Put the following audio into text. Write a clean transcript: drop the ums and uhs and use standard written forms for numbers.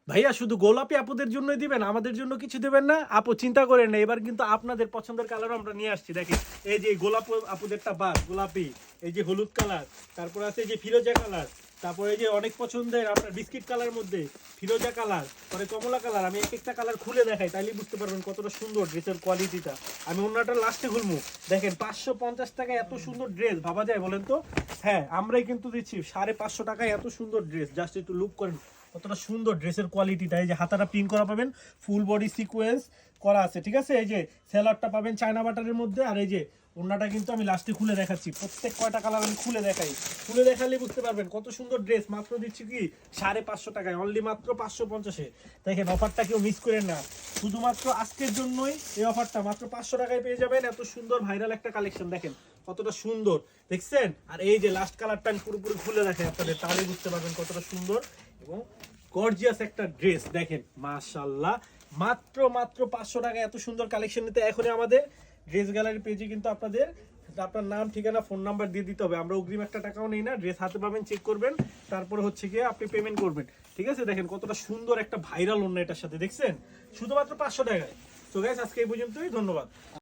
ভাইয়া শুধু গোলাপি আপুদের জন্যই দিবেন, আমাদের জন্য কিছু দিবেন না? আপু চিন্তা করেন না, এবার কিন্তু আপনাদের পছন্দের কালার আমরা নিয়ে আসছি। দেখেন এই যে গোলাপ আপুদেরটা বাস গোলাপি, এই যে হলুদ কালার, তারপর আছে এই যে ফিরোজা কালার, তারপরে এই যে অনেক পছন্দের আপনার বিস্কিট কালার মধ্যে ফিরোজা কালার, পরে কমলা কালার। আমি এক একটা কালার খুলে দেখাই, তাইলে বুঝতে পারবেন কতটা সুন্দর ড্রেসের কোয়ালিটিটা। আমি অন্যটা লাস্টে খুলবো। দেখেন 550 টাকায় এত সুন্দর ড্রেস ভাবা যায় বলেন তো? হ্যাঁ, আমরাই কিন্তু দিচ্ছি 550 টাকায় এত সুন্দর ড্রেস। জাস্ট একটু লুক করেন কতটা সুন্দর ড্রেসের কোয়ালিটিটা। এই যে হাতাটা প্রিন্ট করা পাবেন, ফুল বডি সিকোয়েন্স করা আছে, ঠিক আছে। এই যে সেলারটা পাবেন চায়না বাটারের মধ্যে। আর এই যে ওড়নাটা কিন্তু আমি লাস্টে খুলে দেখাচ্ছি, প্রত্যেক কয়টা কালার আমি খুলে দেখাই। খুলে দেখালে বুঝতে পারবেন কত সুন্দর ড্রেস। মাত্র দিচ্ছি কি 550 টাকায়, অনলি মাত্র 550-এ। দেখেন অফারটা কেউ মিস করেন না, শুধুমাত্র আজকের জন্যই এই অফারটা। মাত্র 500 টাকায় পেয়ে যাবেন এত সুন্দর ভাইরাল একটা কালেকশন। দেখেন কতটা সুন্দর, দেখছেন? আর এই যে লাস্ট কালারটা আমি পুরোপুরি খুলে দেখাই আপনাদের, তাহলে বুঝতে পারবেন কতটা সুন্দর এবং গর্জিয়াস একটা ড্রেস। দেখেন মাশাআল্লাহ, মাত্র মাত্র 500 টাকা এত সুন্দর কালেকশন নিতে এখনই আমাদের ড্রেস গ্যালারি পেজে কিন্তু আপনাদের আপনার নাম, ঠিকানা, ফোন নাম্বার দিয়ে দিতে হবে। আমরা অগ্রিম একটা টাকাও নেই না, ড্রেস হাতে পাবেন, চেক করবেন, তারপরে হচ্ছে গিয়ে আপনি পেমেন্ট করবেন, ঠিক আছে। দেখেন কতটা সুন্দর একটা ভাইরাল ওড়না এটার সাথে, দেখছেন? শুধুমাত্র 500 টাকায়। তো গাইস আজকে এই পর্যন্তই, ধন্যবাদ।